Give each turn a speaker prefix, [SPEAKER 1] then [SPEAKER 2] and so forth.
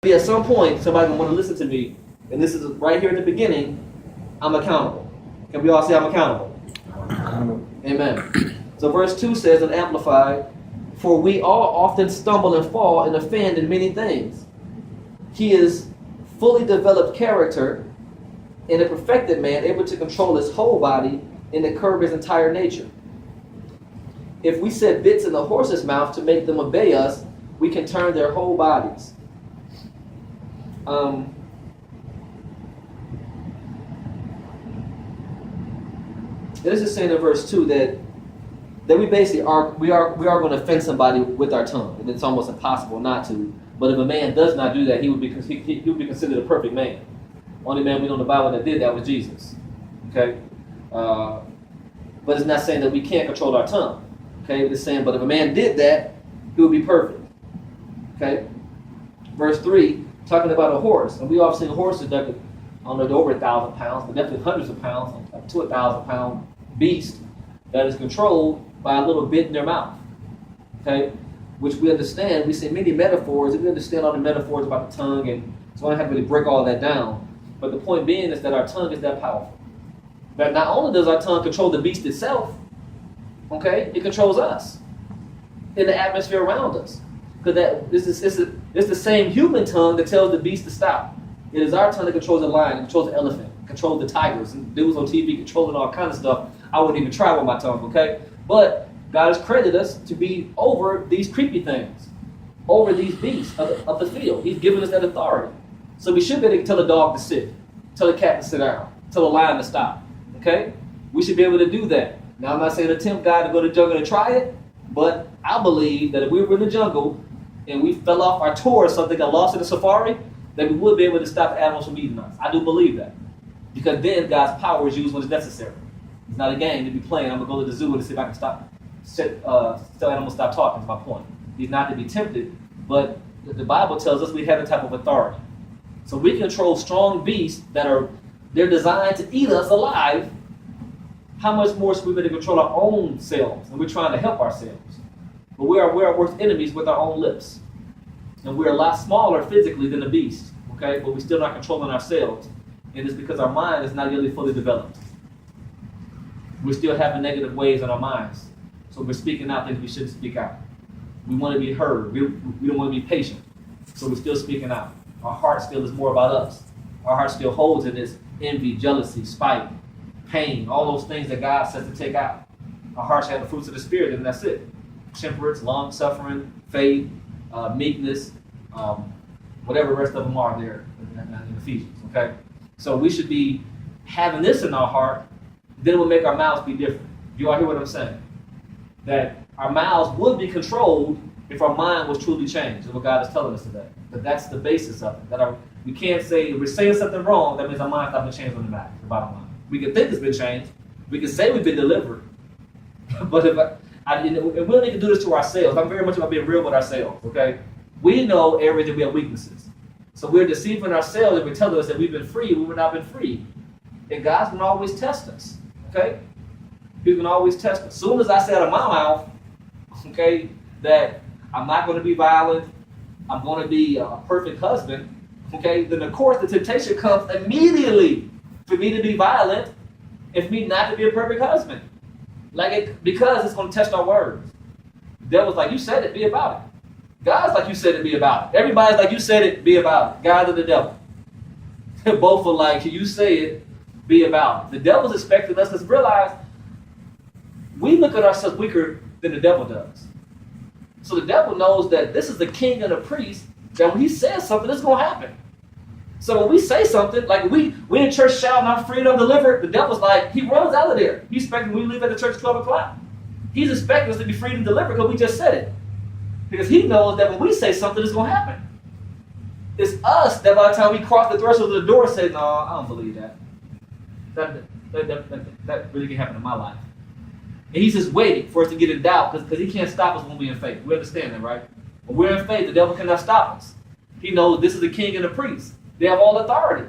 [SPEAKER 1] be at some point somebody gonna want to listen to me, and this is right here at the beginning. I'm accountable. Can we all say I'm accountable? Amen. So verse 2 says in Amplified, for we all often stumble and fall and offend in many things. He is fully developed character and a perfected man, able to control his whole body and to curb his entire nature. If we set bits in the horse's mouth to make them obey us, we can turn their whole bodies. This is saying in verse 2 that we basically we are going to offend somebody with our tongue, and it's almost impossible not to. But if a man does not do that, he would be considered a perfect man. Only man we know in the Bible that did that was Jesus. Okay, but it's not saying that we can't control our tongue. Okay, it's saying, but if a man did that, he would be perfect. Okay, verse 3, talking about a horse, and we all seen horses that could, I don't know, they're over 1,000 pounds, but definitely hundreds of pounds, up to 1,000-pound beast that is controlled by a little bit in their mouth. Okay, which we understand. We see many metaphors, and we understand all the metaphors about the tongue, and so I don't have to really break all that down. But the point being is that our tongue is that powerful. That not only does our tongue control the beast itself, okay, it controls us in the atmosphere around us. Because it's the same human tongue that tells the beast to stop. It is our tongue that controls the lion, controls the elephant, controls the tigers, and dudes on TV controlling all kinds of stuff. I wouldn't even try with my tongue, okay? But God has credited us to be over these creepy things, over these beasts of the field. He's given us that authority. So we should be able to tell a dog to sit, tell a cat to sit down, tell a lion to stop, okay? We should be able to do that. Now, I'm not saying attempt God to go to the jungle and try it, but I believe that if we were in the jungle and we fell off our tour or something, got lost in the safari, that we would be able to stop animals from eating us. I do believe that. Because then God's power is used when it's necessary. It's not a game to be playing. I'm going to go to the zoo and see if I can tell animals stop talking, is my point. He's not to be tempted, but the Bible tells us we have a type of authority. So we control strong beasts they're designed to eat us alive. How much more should we be able to control our own selves? And we're trying to help ourselves. But we're our worst enemies with our own lips. And we're a lot smaller physically than a beast, okay? But we're still not controlling ourselves. And it's because our mind is not really fully developed. We're still having negative waves in our minds. So we're speaking out things we shouldn't speak out. We want to be heard. We don't want to be patient. So we're still speaking out. Our heart still is more about us. Our heart still holds in this envy, jealousy, spite, pain, all those things that God says to take out. Our hearts have the fruits of the Spirit, and that's it. Temperance, long-suffering, faith, meekness, whatever the rest of them are there in Ephesians, okay? So we should be having this in our heart, then it will make our mouths be different. You all hear what I'm saying? That our mouths would be controlled if our mind was truly changed, is what God is telling us today. But that's the basis of it. We can't say, if we're saying something wrong, that means our mind's not been changed on the matter, the bottom line. We can think it's been changed. We can say we've been delivered. But and we don't need to do this to ourselves. I'm very much about being real with ourselves, okay? We know areas that we have weaknesses. So we're deceiving ourselves if we're telling us that we've been free when we've not been free. And God's going to always test us, okay? He's going to always test us. As soon as I say out of my mouth, okay, that I'm not going to be violent, I'm going to be a perfect husband, okay, then of course the temptation comes immediately for me to be violent and for me not to be a perfect husband. Because it's going to test our words. The devil's like, you said it, be about it. God's like, you said it, be about it. Everybody's like, you said it, be about it. God and the devil. Both are like, you say it, be about it. The devil's expecting us to realize we look at ourselves weaker than the devil does. So the devil knows that this is the king and the priest, that when he says something, it's going to happen. So when we say something, like we in church shouting, I'm free and I'm delivered, the devil's like, he runs out of there. He's expecting we leave at the church at 12 o'clock. He's expecting us to be free and delivered because we just said it. Because he knows that when we say something, it's going to happen. It's us that by the time we cross the threshold of the door say, no, I don't believe that. That really can happen in my life. And he's just waiting for us to get in doubt because he can't stop us when we're in faith. We understand that, right? When we're in faith, the devil cannot stop us. He knows this is the king and the priest. They have all authority.